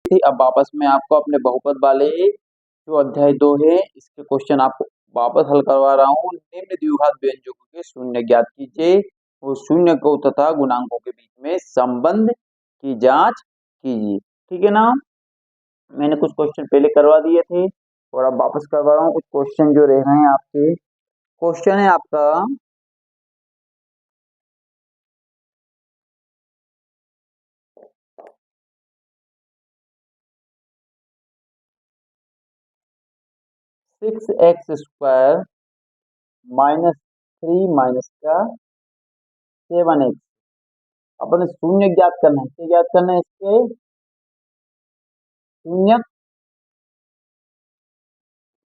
थी। अब वापस मैं आपको अपने बहुपद वाले जो अध्याय 2 है इसके क्वेश्चन आपको वापस हल करवा रहा हूँ। निम्न द्विघात व्यंजकों के शून्य ज्ञात कीजिए और शून्य को तथा गुणांकों के बीच में संबंध की जांच कीजिए। ठीक है ना, मैंने कुछ क्वेश्चन पहले करवा दिए थे और अब वापस करवा रहा हूँ। कुछ क्वेश्चन जो रह रहे हैं आपके, क्वेश्चन है आपका 6x² -3 माइनस का 7x अपने शून्य ज्ञात करना है। क्या ज्ञात करना है? इसके शून्य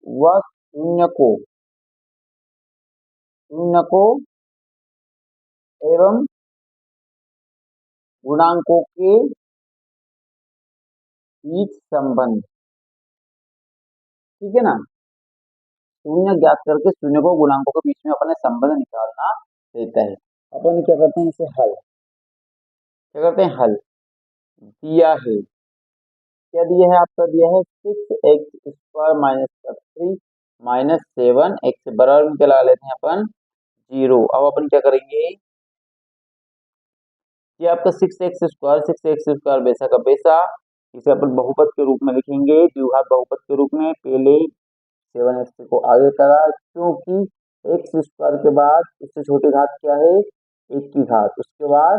व शून्य को एवं गुणांकों के बीच संबंध। ठीक है ना, शून्य ज्ञात करके शून्य को गुणांकों के बीच में अपने संबंध निकालना रहता है। अपन क्या करते हैं, इसे हल क्या करते हैं, हल दिया है। क्या दिया है? आपका दिया है 6x² -3 -7x बराबर में क्या लगा लेते हैं अपन 0। अब अपन क्या करेंगे, ये आपका 6x² वैसा का वैसा, इसे अपन बहुपद के रूप में लिखेंगे, द्विघात बहुपद के रूप में। पहले 7x को आगे करा क्योंकि x² के बाद इससे छोटी घात क्या है, 1 की घात, उसके बाद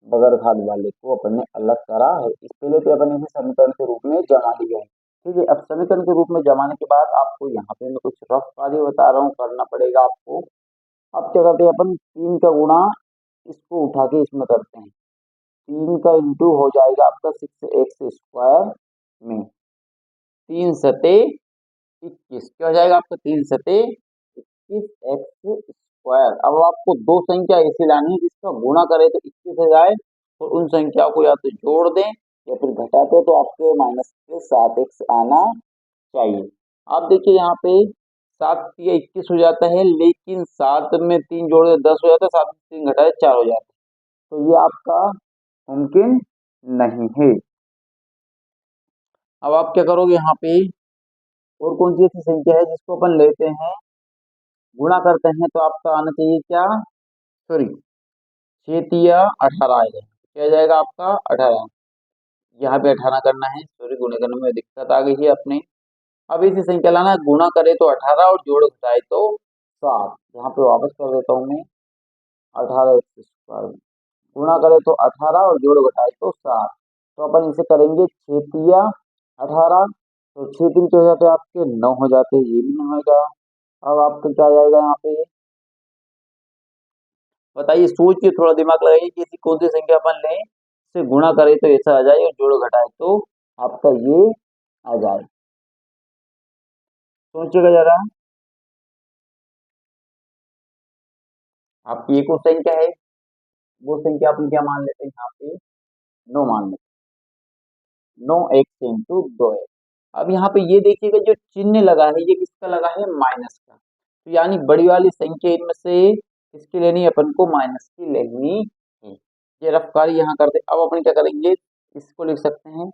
बगैर घात वाले को अपन ने अलग करा है। इस पहले तो अपन इसे समीकरण के रूप में जमा लिया है। ठीक है, अब समीकरण के रूप में जमाने के बाद आपको यहाँ पे मैं कुछ रफ कार्य बता रहा हूँ, करना पड़ेगा आपको। अब क्या करते हैं अपन, 3 का गुणा इसको उठा के इसमें करते हैं। 3 का इंटू हो जाएगा आपका 6x² में 3 सते 21, क्या हो जाएगा आपका 3 सते 21x²। अब आपको दो संख्या ऐसी लानी है जिसका गुणा करे तो 21 हो जाए और उन संख्याओं को या तो जोड़ दें या फिर घटाते तो आपके माइनस के 7x आना चाहिए। आप देखिए यहाँ पे 7 या 21 हो जाता है, लेकिन 7 में 3 जोड़े 10 हो जाता है, 7 में 3 घटाए 4 हो जाता है, तो ये आपका मुमकिन नहीं है। अब आप क्या करोगे यहाँ पे, और कौन सी ऐसी संख्या है जिसको अपन लेते हैं गुणा करते हैं तो आपका आना चाहिए क्या, सॉरी 6×18 आएगा। क्या आ जाएगा आपका 18, यहाँ पे 18 करना है, सॉरी गुणा करने में दिक्कत आ गई है अपने। अब इसी संख्या लाना है, गुणा करे तो 18 और जोड़ घटाए तो 7। यहाँ पे वापस कर देता हूँ मैं, 18x², गुणा करे तो 18 और जोड़ घटाए तो 7। तो अपन इसे करेंगे 6×18, तो 6×3 क्या हो जाते हैं आपके 9 हो जाते हैं, ये भी नहीं होगा। अब आपका क्या आ जाएगा यहाँ पे, बताइए, सोच के थोड़ा दिमाग लगाइए कि ऐसी कौन सी संख्या अपन लें से गुणा करे तो ऐसा आ जाए और जोड़ घटाए तो आपका ये आ जाए। सोचिएगा जरा, आपकी एक और संख्या है, वो संख्या अपन क्या मान लेते हैं यहाँ पे, 9 मान लेते हैं। 9x into 2x। अब यहाँ पे ये देखिएगा जो चिन्ह लगा है ये किसका लगा है, माइनस का, तो यानी बड़ी वाली संख्या इनमें से किसकी लेनी है, अपन को माइनस की लेनी है। ये रफ्तारी यहाँ करते, अब अपन क्या करेंगे, इसको लिख सकते हैं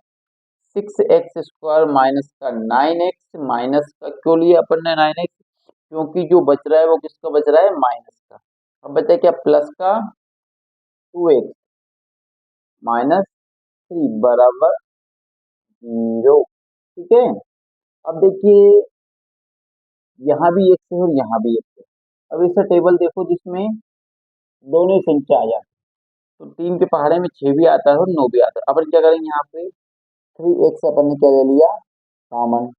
6x² माइनस का 9x, माइनस का क्यों लिया अपन ने 9x, क्योंकि जो बच रहा है वो किसका बच रहा है, माइनस का। अब बचा क्या, प्लस का 2x -3 बराबर 0। ठीक है, अब देखिए यहाँ भी x है और यहाँ भी x है। अब इसका टेबल देखो जिसमें दोनों ही संख्या आ जाती है, तो 3 के पहाड़े में 6 भी आता है और 9 भी आता है। अपन क्या करेंगे, यहाँ पे 3x अपन ने क्या ले लिया कॉमन।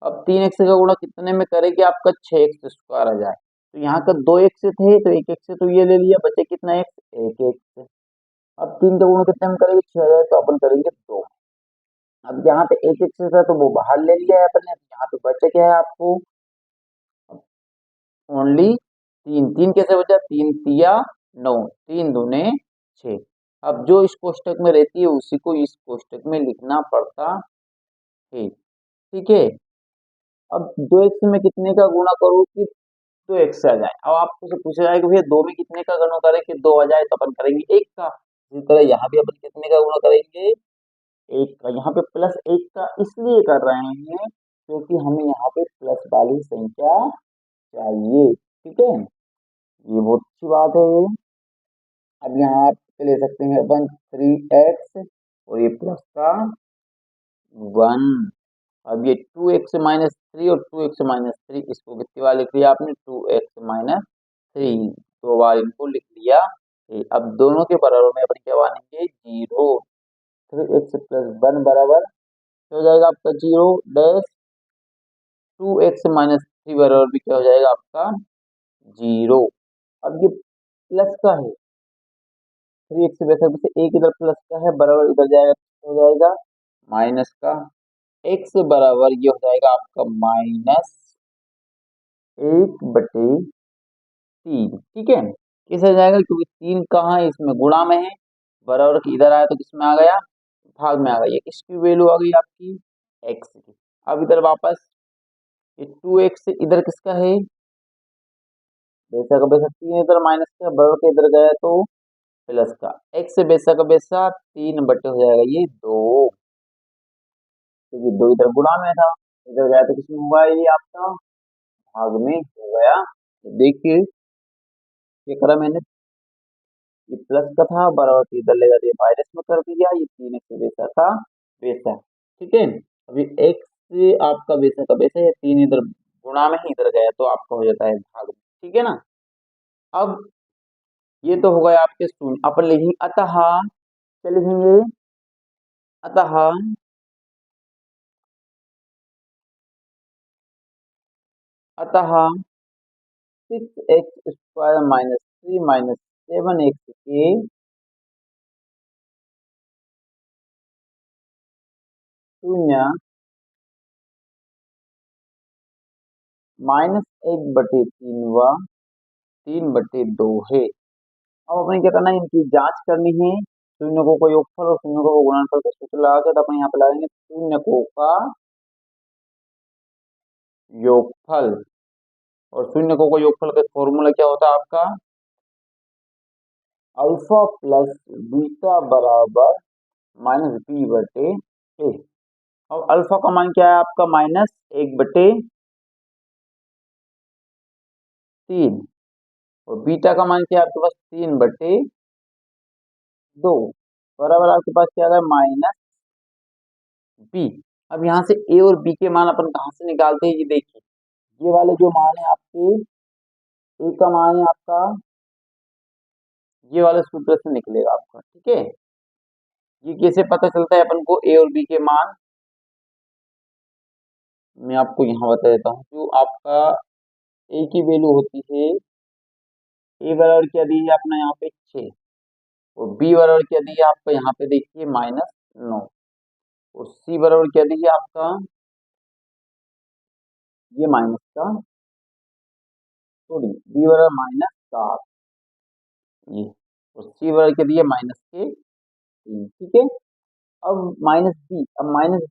अब 3x का गुणा कितने में करेंगे, आपका 6x² आ जाए, तो यहाँ का 2x थे तो 1x से तो ये ले लिया, बचे कितना x, 1x। अब 3 का गुणा कितने में करेंगे, 6 आ जाए, तो अपन करेंगे 2। अब यहाँ पे 1x था तो वो बाहर ले लिया है अपन ने, यहाँ पे बचे क्या है आपको ओनली 3। 3 कैसे बचा, 3 तिया 9, 3 दूने 6। अब जो इस कोष्टक में रहती है उसी को इस कोष्टक में लिखना पड़ता है। ठीक है, अब 2x में कितने का गुणा करो कि 2x आ जाए। अब आपको से पूछा जाएगा भैया 2 में कितने का गुणा करें कि 2 आ जाए, तो अपन करेंगे 1 का। इसी तरह यहाँ भी अपन कितने का गुणा करेंगे, 1 का, यहाँ पे +1 का इसलिए कर रहे हैं क्योंकि हमें यहाँ पे प्लस वाली संख्या चाहिए। ठीक है, ये बहुत अच्छी बात है ये। अब यहाँ आप ले सकते हैं अपन 3x और ये प्लस का 1। अब ये 2x-3 और 2x-3 इसको कितनी बार लिख लिया आपने, 2x-3, 2 बार इनको लिख लिया। अब दोनों के बराबर में अपन क्या मानेंगे, 0। 3x+1 बराबर क्या हो जाएगा आपका 0 डैश, 2x-3 बराबर भी क्या हो जाएगा आपका 0। अब ये प्लस का है, 3x वैसे वैसे एक इधर प्लस का है बराबर इधर जाएगा तो हो जाएगा माइनस का। x बराबर ये हो जाएगा आपका -1/3। ठीक है, किस हो जाएगा क्योंकि 3 कहाँ है, इसमें गुणा में है, बराबर की इधर आया तो किस में आ गया, भाग में आ गया। ये किसकी वैल्यू आ गई आपकी, x की। अब इधर वापस ये 2x इधर किसका है, बेसा का बेसा 3 इधर माइनस का बराबर के इधर गया तो प्लस का। x से बेसा का बेसा 3 बटे हो जाएगा ये 2, क्योंकि 2 इधर गुणा में था, इधर गया तो किसमें हुआ ये आपका भाग में हो गया। तो देखिए ये करा मैंने, ये प्लस का था बराबर की इधर ले जाते माइनस में कर दिया, ये 3x बेसा का बेसा। ठीक है, अभी x से आपका बेसा का बेसा, ये 3 इधर गुणा में ही इधर गया तो आपका हो जाता है भाग में। ठीक है ना, अब ये तो हो गया आपके शून्य, अपन लिखेंगे अतः, क्या लिखेंगे, अतः अतः 6x² - 3 - 7x के शून्य -1/3 व 3/2 है। अब अपने क्या करना है, इनकी जांच करनी है। शून्य को योगफल और शून्य को गुणनफल का सूत्र लगा के तो अपन यहाँ पे लगाएंगे शून्य को का योगफल, और शून्य को योगफल का फॉर्मूला क्या होता है आपका, अल्फा प्लस बीटा बराबर -b/a। अब अल्फा का मान क्या है आपका, -1/3, और बीटा का मान क्या है आपके पास 3/2, बराबर आपके पास क्या आ गया -b। अब यहाँ से a और b के मान अपन कहाँ से निकालते हैं, ये देखिए, ये वाले जो मान है आपके, a का मान है आपका ये वाले सूत्र से निकलेगा आपका। ठीक है, ये कैसे पता चलता है अपन को a और b के मान, मैं आपको यहाँ बता देता हूँ। जो आपका a की वैल्यू होती है, a बराबर क्या दी है अपना यहाँ पे 6, और b बराबर क्या दी है आपका यहाँ पे देखिए -9, और c बराबर क्या दी है आपका, ये माइनस का, सॉरी b बराबर -7, ये, और c बराबर क्या दिया -3। ठीक है, अब माइनस बी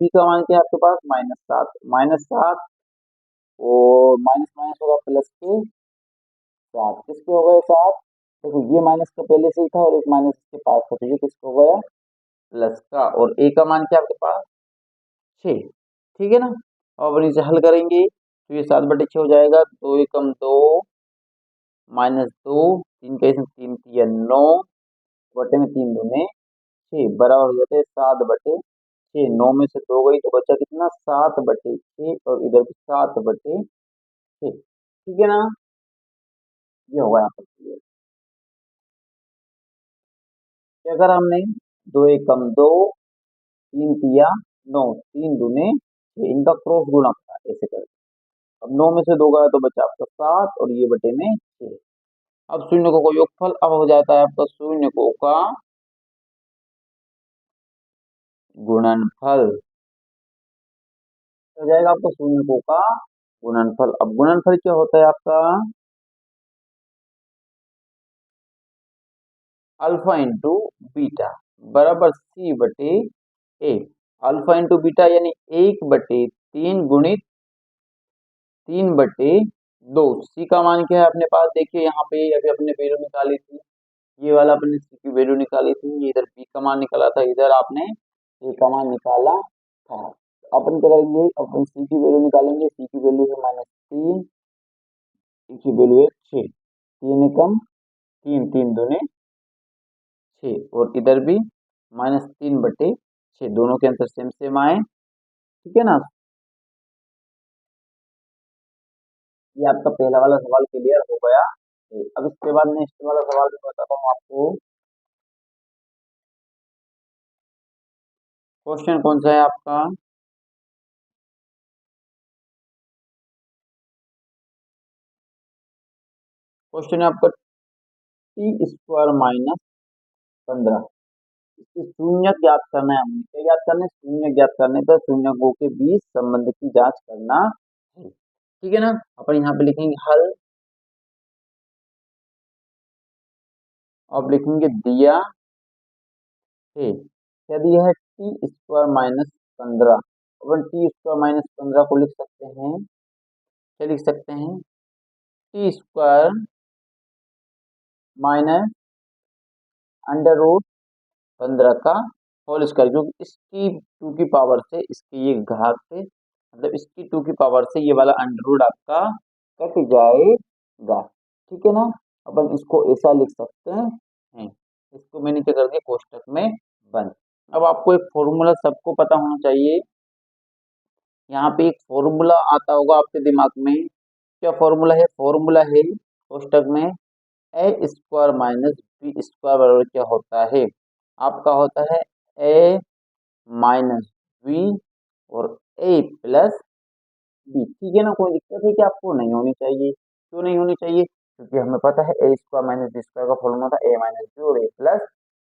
का मान क्या है आपके पास, -7, और माइनस माइनस होगा प्लस के 7, किसके हो गए 7, देखो ये माइनस का पहले से ही था और एक माइनस के पास था, तो ये किसका हो गया प्लस का, और ए का मान क्या आपके पास 6। ठीक है ना, अब इसे हल करेंगे तो ये 7/6 हो जाएगा, 2 एकम 2 -2, 3 का 3×3 = 9, बटे में 3 दूने 6, बराबर हो जाते हैं 7/6। 9 में से 2 गई तो बचा कितना 7/6, और इधर भी 7/6। ठीक है ना, ये होगा यहाँ पर clear। क्या करा हमने, 2 एकम 2, 3×3 = 9, 3 दूने 6, इनका क्रॉस गुणा करा ऐसे करके। अब 9 में से 2 गया तो बचा आपका 7, और ये बटे में 6। अब शून्य को योगफल, अब हो जाता है आपका शून्य को का गुणनफल, हो जाएगा आपका शून्य को का गुणनफल। अब गुणनफल क्या होता है आपका, अल्फा इंटू बीटा बराबर c/a। अल्फा इंटू बीटा यानी 1/3 गुणित 3/2। c का मान क्या है अपने पास, देखिए यहाँ पे अभी अपने वैल्यू निकाली थी, ये वाला अपने c की वैल्यू निकाली थी, ये इधर b का मान निकाला था, इधर आपने ए का मान निकाला था। अपन क्या करेंगे, अपन सी की वैल्यू निकालेंगे। सी की वैल्यू है -3, सी की वैल्यू है 6। 3 एकम 3, 3 दूने 6, और इधर भी -3/6, दोनों के आंसर सेम सेम आए। ठीक है ना। ये आपका पहला वाला सवाल क्लियर हो गया। अब इसके बाद नेक्स्ट वाला सवाल भी बताता हूँ आपको। क्वेश्चन कौन सा है आपका? क्वेश्चन है आपका t² - 15। इससे शून्य ज्ञात करना है। हमें क्या ज्ञात करना है? शून्य ज्ञात करने पर शून्यकों के बीच संबंध की जांच करना है। ठीक है ना। अपन यहाँ पे लिखेंगे हल। अब लिखेंगे दिया है। क्या दिया है? t² - 15। अपन t² - 15 को लिख सकते हैं, क्या लिख सकते हैं? t² - 15 का होल स्क्वायर, क्योंकि इसकी 2 की पावर से इसकी ये घात से, मतलब इसकी 2 की पावर से ये वाला अंडर रूट आपका कट जाएगा। ठीक है ना। अपन इसको ऐसा लिख सकते हैं। इसको मैंने क्या कर दिया, कोष्टक में बंद। अब आपको एक फॉर्मूला सबको पता होना चाहिए। यहाँ पे एक फॉर्मूला आता होगा आपके दिमाग में। क्या फॉर्मूला है? फॉर्मूला है कोष्टक में a² - b² बराबर क्या होता है? आपका होता है a - b और a+b। ठीक है ना। कोई दिक्कत है कि आपको? नहीं होनी चाहिए। क्यों नहीं होनी चाहिए? क्योंकि हमें पता है a² - b² का फॉर्मूला था a - b और a+b।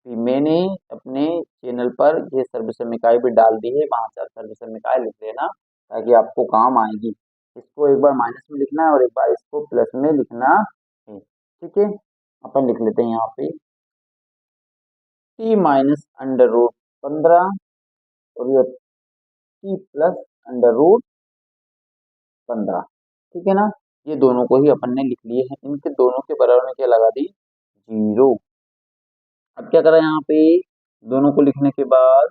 मैंने अपने चैनल पर ये सर्विस समीकरण भी डाल दी है, वहां से आप सर्विस समीकरण लिख लेना, ताकि आपको काम आएगी। इसको एक बार माइनस में लिखना है और एक बार इसको प्लस में लिखना है। ठीक है। अपन लिख लेते हैं यहाँ पे t - √15 और ये t+√15। ठीक है ना। ये दोनों को ही अपन ने लिख लिए हैं। इनके दोनों के बराबर में क्या लगा दी? 0। अब क्या करा यहाँ पे? दोनों को लिखने के बाद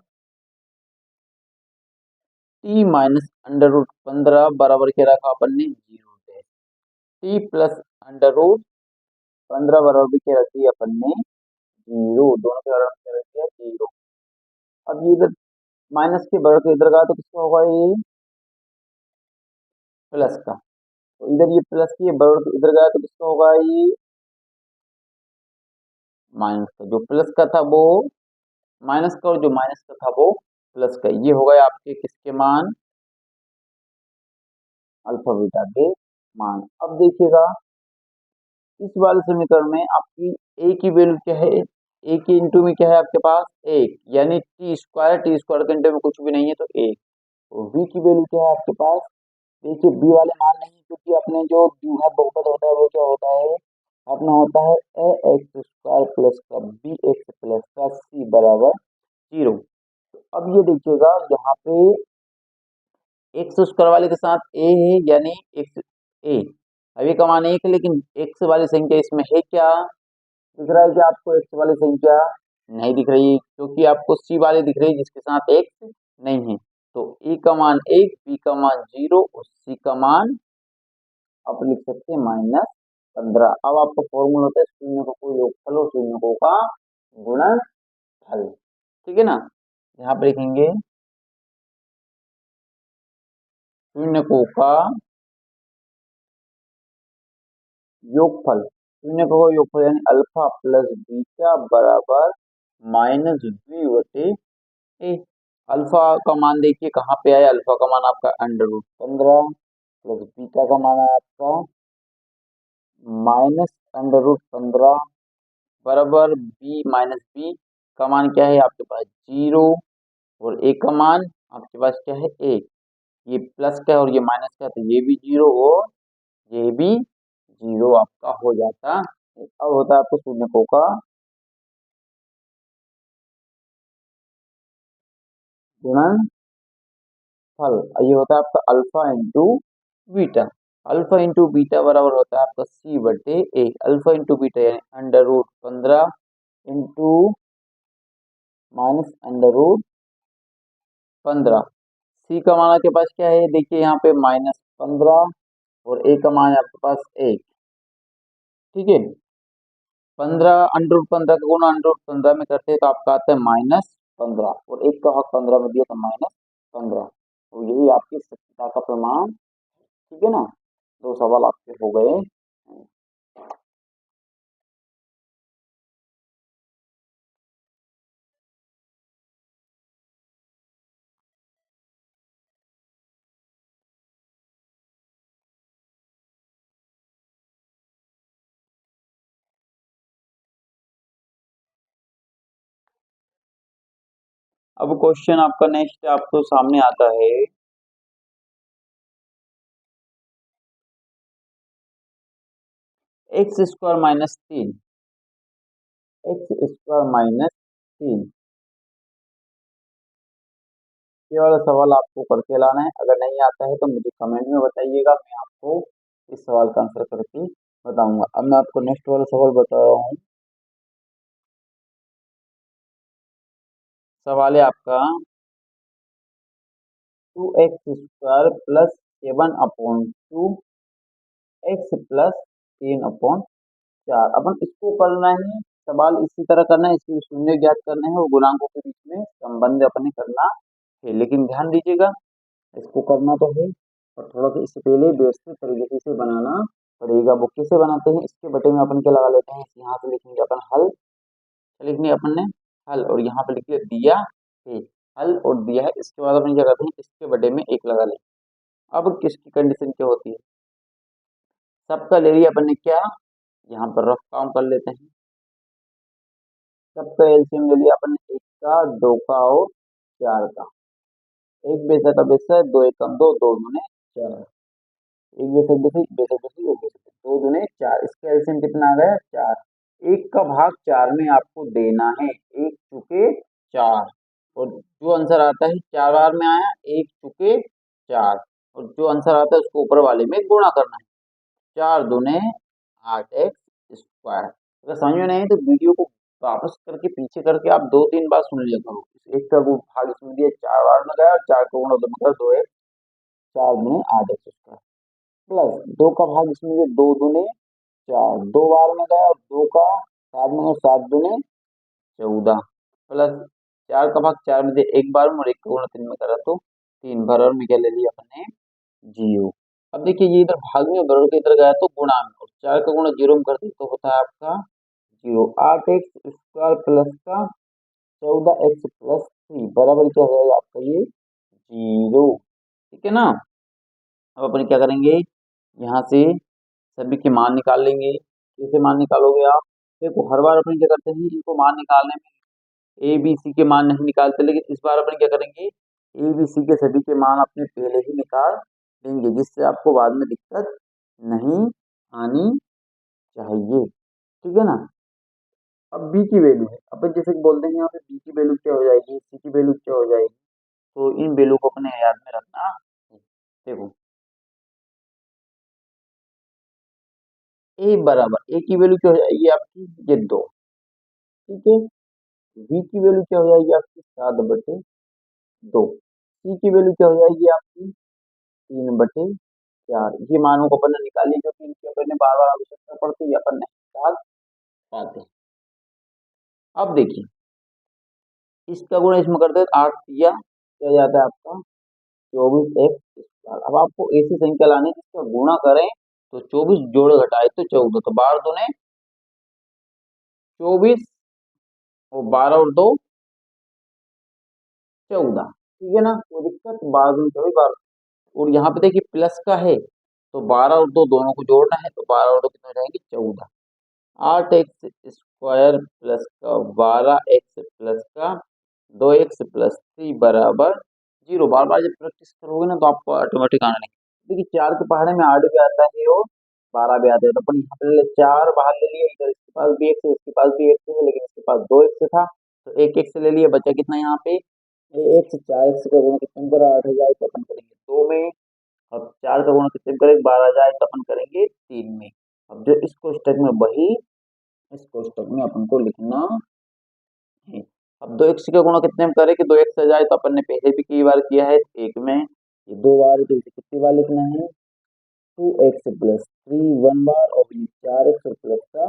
t - √15 बराबर क्या रखा अपन ने? 0 है। t+√15 बराबर भी क्या रखी अपन ने? 0। दोनों के बराबर में क्या रख दिया? 0। अब ये इधर माइनस के बराबर के इधर का, तो किसका होगा ये? प्लस का। तो इधर ये प्लस की बराबर के इधर गया तो किसका होगा ये? माइनस का। जो प्लस का था वो माइनस का, और जो माइनस का था वो प्लस का। ये हो गए आपके किसके मान? अल्फा बीटा के मान। अब देखिएगा इस वाले समीकरण में आपकी ए की वैल्यू क्या है? ए के इंटू में क्या है आपके पास? एक, यानी t²। t² के इंटू में कुछ भी नहीं है तो एक। तो v की वैल्यू क्या है आपके पास? देखिए बी वाले मान नहीं, क्योंकि अपने जो द्विघात बहुपद होता है वो क्या होता है? अपना होता है a² प्लस का bx प्लस का c बराबर 0। अब ये देखिएगा यहाँ पे x² वाले के साथ a है, यानी x a। अभी का मान 1 है, लेकिन x वाली संख्या इसमें है क्या? दिख रहा है कि आपको x वाली संख्या? नहीं दिख रही, क्योंकि आपको c वाली दिख रही है जिसके साथ x नहीं है। तो a का मान 1, b का मान 0 और c का मान आप लिख सकते हैं -15। अब आपका फॉर्मूला होता है शून्य को योगफल और शून्यकों का गुणनफल। ठीक है ना। यहाँ पे लिखेंगे शून्यकों का योगफल। शून्यकों का योगफल यानी अल्फा प्लस बीटा बराबर -b/a। अल्फा का मान देखिए कहाँ पे आया? अल्फा का मान आपका √15 प्लस बीटा का मान है आपका -√15 बराबर b। का मान क्या है आपके पास? 0। और a का मान आपके पास क्या है? 1। ये प्लस का है और ये माइनस का है, तो ये भी 0 और ये भी 0 आपका हो जाता है। अब होता है आपको शून्यकों का गुणनफल। ये होता है आपका alpha into beta. Alpha into beta बराबर होता है आपका c/a। अल्फा इंटू बीटा यानी √15 इंटू -√15 15। सी का मान आपके पास क्या है, देखिए यहाँ पे -15 और ए का मान है आपके पास 1। ठीक है, 15 √15 का गुणा √15 में करते हैं तो आपका आता है -15 और एक का भाग 15 में दिया तो -15। तो यही आपकी सत्यता का प्रमाण। ठीक है ना, दो सवाल आपके हो गए। अब क्वेश्चन आपका नेक्स्ट आपको सामने आता है, x² - 3, x² - 3, ये वाला सवाल आपको करके लाना है। अगर नहीं आता है तो मुझे कमेंट में बताइएगा, मैं आपको इस सवाल का आंसर करके बताऊंगा। अब मैं आपको नेक्स्ट वाला सवाल बता रहा हूँ। सवाल है आपका 2x² + 7/2 x + 3/4। अपन इसको करना है, सवाल इसी तरह करना है, इसके शून्य ज्ञात करने हैं और गुणांकों के बीच में संबंध अपने करना है। लेकिन ध्यान दीजिएगा, इसको करना तो है और थोड़ा सा इससे पहले व्यवस्थित तरीके से इसे बनाना पड़ेगा। वो कैसे बनाते हैं, इसके बटे में अपन क्या लगा लेते हैं, यहाँ से लिखेंगे अपन हल, लिखने अपन ने हल और यहाँ पे लिखिए दिया है, हल और दिया है। इसके बाद अपन क्या करते हैं, इसके बटे में 1 लगा लें। अब किसकी कंडीशन क्या होती है, सबका ले लिया अपन ने क्या, यहाँ पर रफ काम कर लेते हैं। सबका एलसीएम ले लिया अपन ने, 1 का, 2 का और 4 का। एक बेसा का बेसा, 2 1 कम 2, 2 दूने 4, एक बेशक बेसी, बेशक बेसी और बेशक, 2 दूने 4। इसका एलसीएम कितना आ गया, 4। 1 का भाग 4 में आपको देना है, 1 चुके 4, और जो आंसर आता है 4 बार में आया, 1 चुके 4, और जो आंसर आता है उसको ऊपर वाले में गुणा करना है। 4 दूने 8x²। अगर समझ में नहीं है तो वीडियो को वापस करके पीछे करके आप 2 3 बार सुन लिया करो। एक का भाग इसमें दिया 4 बार में गया और 4 को गुणा 2 में कर 2 4 दूने 8x², प्लस 2 का भाग इसमें दिया 2 दूने 4, 2 बार में गया और 2 का 7 में और 7 दूने 14, प्लस 4 का भाग 4 में दिया 1 बार में और 1 का गुणा 3 में करा तो 3 बार, और में क्या ले लिया अपने 0। अब देखिए ये इधर भाग में बरोबर के इधर गया तो गुणा में, और 4 का गुणा 0 में करते तो होता है आपका 0। 8x² प्लस का 14x + 3 बराबर क्या हो जाएगा आपका ये 0। ठीक है ना, अब अपन क्या करेंगे, यहाँ से सभी के मान निकाल लेंगे। कैसे मान निकालोगे आप, देखो हर बार अपन क्या करते हैं, इनको मान निकालने में ए बी सी के मान नहीं निकालते, लेकिन इस बार अपन क्या करेंगे, ए बी सी के सभी के मान अपने पहले ही निकाल देंगे, जिससे आपको बाद में दिक्कत नहीं आनी चाहिए। ठीक है ना, अब बी की वैल्यू है, अपन जैसे कि बोलते हैं यहाँ पे बी की वैल्यू क्या हो जाएगी, सी की वैल्यू क्या हो जाएगी, तो इन वैल्यू को अपने याद में रखना है। देखो ए बराबर, ए की वैल्यू क्या हो जाएगी आपकी, ये 2। ठीक है, बी की वैल्यू क्या हो जाएगी आपकी 7/2, सी की वैल्यू क्या हो जाएगी आपकी 3/4। ये मानों को अपन ने निकाली, क्योंकि इनकी अपन ने बार बार आवश्यकता पड़ती है, अपन नहीं निकाल पाते। अब देखिए इसका गुणा इसमें करते हैं, 8 दिया क्या जाता है आपका 24x²। अब आपको ऐसी संख्या लानी है जिसका गुणा करें तो 24 जोड़ घटाए तो 14, तो 12 दूने 24 और 12 और 2 14। ठीक है ना, कोई दिक्कत, 12 दूने 24, 12, और यहाँ पे देखिए प्लस का है तो 12 और 2 दोनों को जोड़ना है, तो 12 और 2 कितने हो जाएंगे 14। 8x² प्लस का 12x प्लस का 2x + 3 बराबर 0। बार बार जब प्रैक्टिस करोगे ना तो आपको ऑटोमेटिक आने लगेगा। देखिए 4 के पहाड़े में 8 भी आता है और 12 भी आता है, तो अपन यहाँ पे 4 बाहर ले लिया, इधर इसके पास भी x है, इसके पास भी x है, लेकिन इसके पास 2x था तो 1x ले लिया, बचा कितना यहाँ पे x। 4x का गुणा कितने में करा 8 हो जाए तो अपन करेंगे 2 में, अब 4 का गुणा कितने में करेंगे 12 जाए तो अपन करेंगे 3 में। अब जो इस कोष्टक में वही इस कोष्टक में अपन को लिखना है। अब अब 2x का गुणा कितने में करें कि 2x आ जाए, तो अपन ने पहले भी कई बार किया है, एक में ये 2 बार है, तो इसे कितनी बार लिखना है, 2x प्लस 3 1 बार, और ये 4x और प्लस का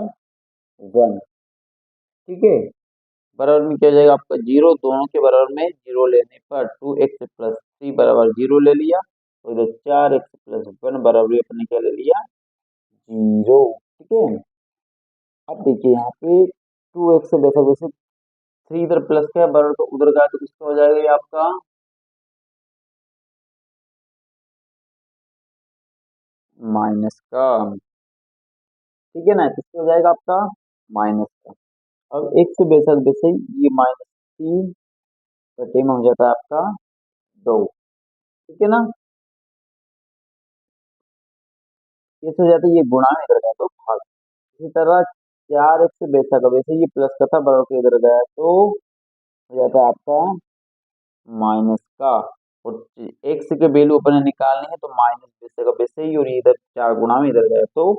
1। ठीक है, बराबर में क्या हो जाएगा आपका 0, दोनों के बराबर में 0 लेने पर 2x प्लस 3 बराबर 0 ले लिया, तो इधर 4x प्लस 1 बराबर अपने क्या ले लिया, 0। ठीक है, अब देखिए यहाँ पे 2x से बेहतर वैसे 3 इधर प्लस का बराबर, तो उधर का तो किसका हो जाएगा ये आपका माइनस का। ठीक है ना, किसका हो जाएगा आपका माइनस का। अब एक से बेहतर वैसे ये -3 बटे में हो जाता है आपका 2। ठीक है ना, कैसे हो जाता है, ये गुणा में इधर गया तो भाग। इसी तरह 4x से बेहतर का वैसे ये प्लस का था, बराबर के इधर गया तो हो जाता है आपका माइनस का। और एक्स के वैल्यू अपने निकालनी है, तो माइनस वैसे का वैसे ही, और ये इधर 4 गुणा में इधर गया तो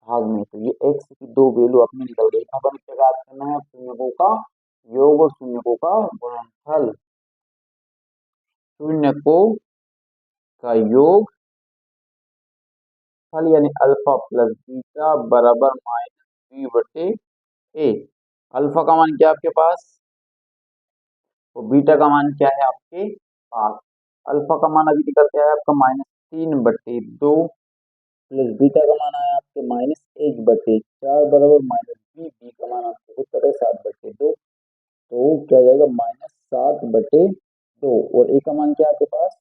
भाग में, तो ये एक्स की दो वैल्यू अपनी निकल गई। अब हमें क्या बात करना है, शून्यकों का योग और शून्यकों का गुणनफल। शून्यकों का योग फल यानी अल्फा प्लस बीटा बराबर -b बटे ए। अल्फा का मान क्या है आपके पास, और बीटा का मान क्या है आपके पास। अल्फा का मान अभी निकल के आया आपका -3/2, प्लस बीटा का मान आया आपके -1/4 बराबर -b। बी का मान आपको खुद पता है 7/2, तो क्या जाएगा -7/2, और ए का मान क्या है आपके पास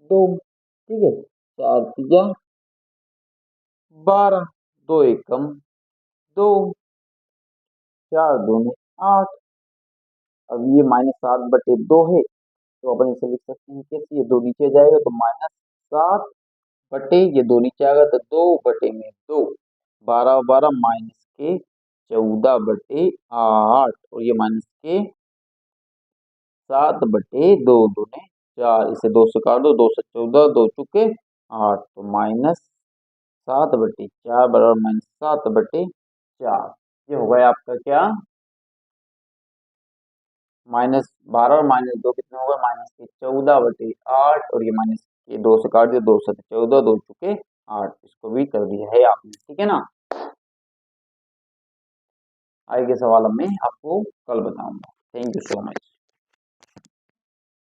2। ठीक है, 4×3 = 12, 2 एकम 2, 4×2 = 8। अब ये -7/2 है, तो अपन इसे लिख सकते हैं कैसे, ये 2 नीचे जाएगा तो -7 बटे, ये 2 नीचे आएगा तो 2/2, 12 माइनस के 14/8, और ये माइनस के 7/2, 2×4, इसे 2 से काट दो, 2 से 14, 2×4 = 8, तो -7/4 बराबर -7/4। ये हो गया आपका क्या, -12 और -2 कितने हो गए, -14/8, और ये माइनस ये 2 से काट दिया, 2×7 = 14, 2×4 = 8, इसको भी कर दिया है आपने। ठीक है ना, आगे के सवाल में आपको कल बताऊंगा। Thank you so much.